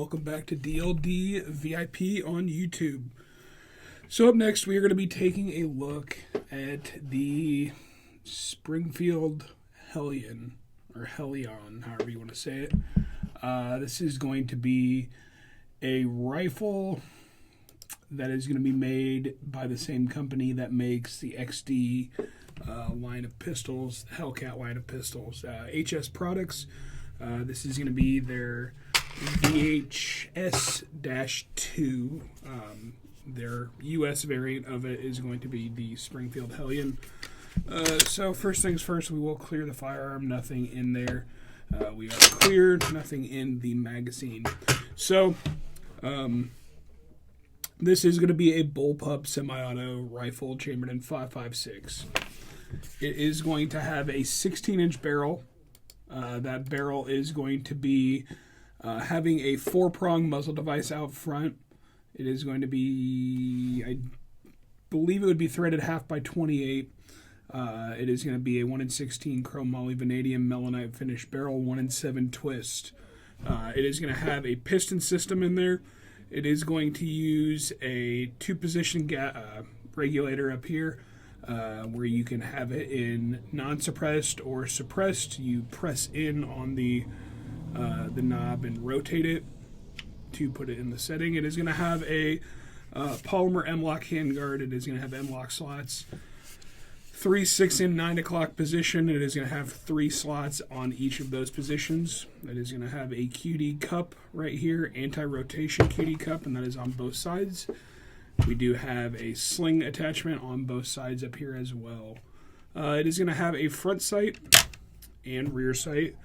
welcome back to DLD VIP on YouTube. So up next, we are going to be taking a look at the Springfield Hellion, or Hellion, however you want to say it. This is going to be a rifle that is going to be made by the same company that makes the XD line of pistols, the Hellcat line of pistols, HS Products. This is going to be their VHS-2. Their US variant of it is going to be the Springfield Hellion. So first things first, we will clear the firearm. Nothing in there. We are clear. Nothing in the magazine. So this is going to be a bullpup semi-auto rifle chambered in 5.56. It is going to have a 16-inch barrel. That barrel is going to be having a 4-prong muzzle device out front. It is going to be, I believe it would be threaded half by 28. It is going to be a 1-in-16 chrome moly vanadium melanite finish barrel, 1-in-7 twist. It is going to have a piston system in there. It is going to use a 2-position regulator up here, where you can have it in non-suppressed or suppressed. You press in on the knob and rotate it to put it in the setting. It is going to have a polymer M-lock handguard. It is going to have M-lock slots, 3, 6, and 9 o'clock position. It is going to have 3 slots on each of those positions. It is going to have a QD cup right here, anti-rotation QD cup, and that is on both sides. We do have a sling attachment on both sides up here as well. It is going to have a front sight and rear sight.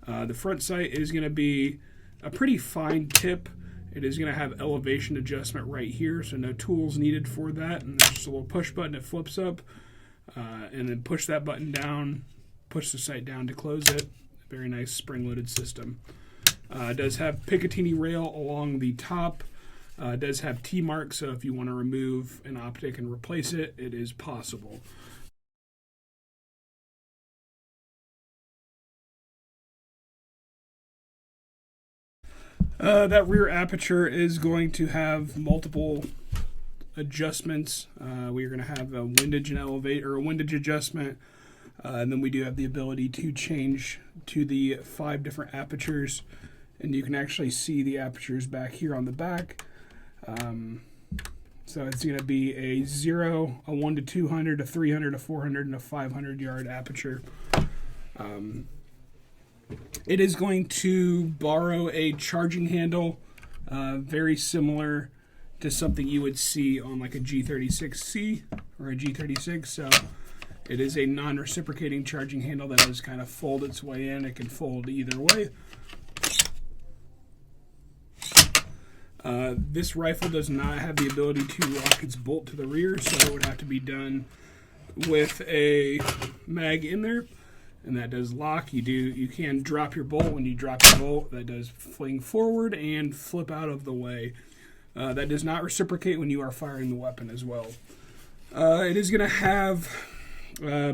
The front sight is going to be a pretty fine tip. It is going to have elevation adjustment right here, so no tools needed for that. And there's just a little push button that flips up, and then push that button down, push the sight down to close it. Very nice spring-loaded system. It does have Picatinny rail along the top. It does have T-marks, so if you want to remove an optic and replace it, it is possible. That rear aperture is going to have multiple adjustments. We are going to have a windage and elevate, or a windage adjustment, and then we do have the ability to change to the 5 different apertures, and you can actually see the apertures back here on the back. So it's going to be a 0, a 1 to 200, a 300, a 400, and a 500 yard aperture. It is going to borrow a charging handle, very similar to something you would see on like a G36C or a G36. So it is a non-reciprocating charging handle that does kind of fold its way in. It can fold either way. This rifle does not have the ability to lock its bolt to the rear, so it would have to be done with a mag in there, and that does lock. You can drop your bolt. When you drop your bolt, that does fling forward and flip out of the way. That does not reciprocate when you are firing the weapon as well. It is going to have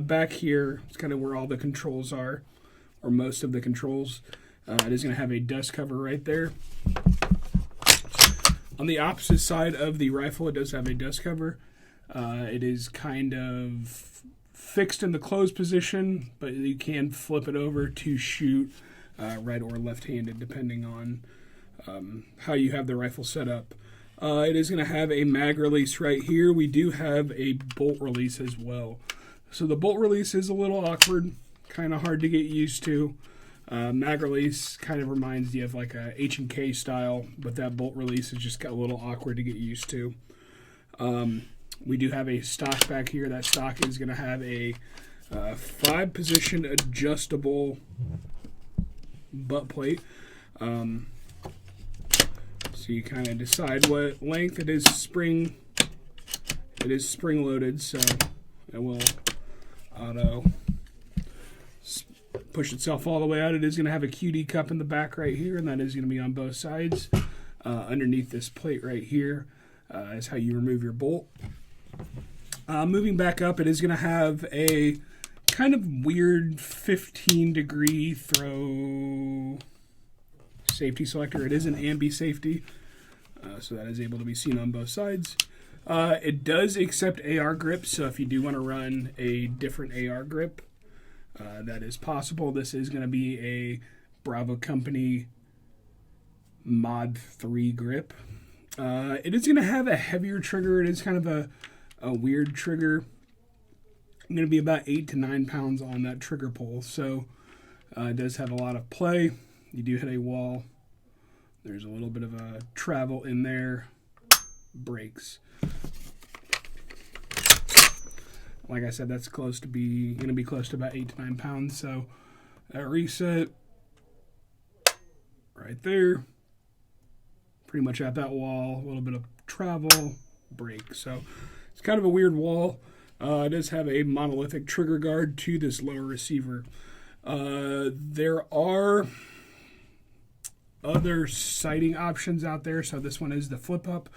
back here, it's kind of where all the controls are, or most of the controls. It is going to have a dust cover right there. On the opposite side of the rifle, it does have a dust cover. It is kind of fixed in the closed position, but you can flip it over to shoot right or left-handed, depending on how you have the rifle set up. It is going to have a mag release right here. We do have a bolt release as well. So the bolt release is a little awkward, kind of hard to get used to. Mag release kind of reminds you of like a H&K style, but that bolt release is just got a little awkward to get used to. We do have a stock back here. That stock is going to have a 5-position adjustable butt plate. So you kind of decide what length. It is spring loaded, so it will auto push itself all the way out. It is going to have a QD cup in the back right here, and that is going to be on both sides. Underneath this plate right here is how you remove your bolt. Moving back up, it is going to have a kind of weird 15-degree throw safety selector. It is an ambi safety, so that is able to be seen on both sides. It does accept AR grips, so if you do want to run a different AR grip, that is possible. This is going to be a Bravo Company Mod 3 grip. It is going to have a heavier trigger. It is kind of a weird trigger. I'm going to be about 8 to 9 pounds on that trigger pull, so it does have a lot of play. You do hit a wall. There's a little bit of a travel in there. Breaks. Like I said, that's going to be close to about 8 to 9 pounds. So that reset right there. Pretty much at that wall. A little bit of travel. Break. So it's kind of a weird wall. It does have a monolithic trigger guard to this lower receiver. There are other sighting options out there. So this one is the flip up.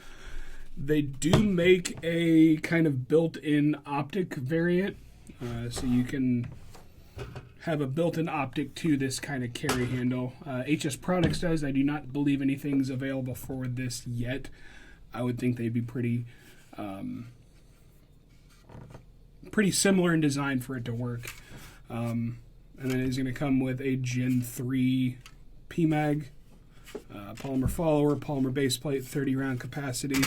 They do make a kind of built-in optic variant. So you can have a built-in optic to this kind of carry handle. HS Products does. I do not believe anything's available for this yet. I would think they'd be pretty similar in design for it to work. And then it's going to come with a Gen 3 PMAG, polymer follower, polymer base plate, 30 round capacity.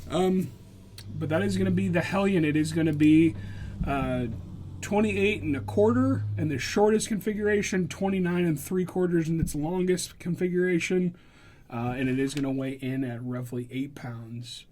But that is going to be the Hellion. It is going to be 28 1/4 in the shortest configuration, 29 3/4 in its longest configuration, and it is going to weigh in at roughly 8 pounds.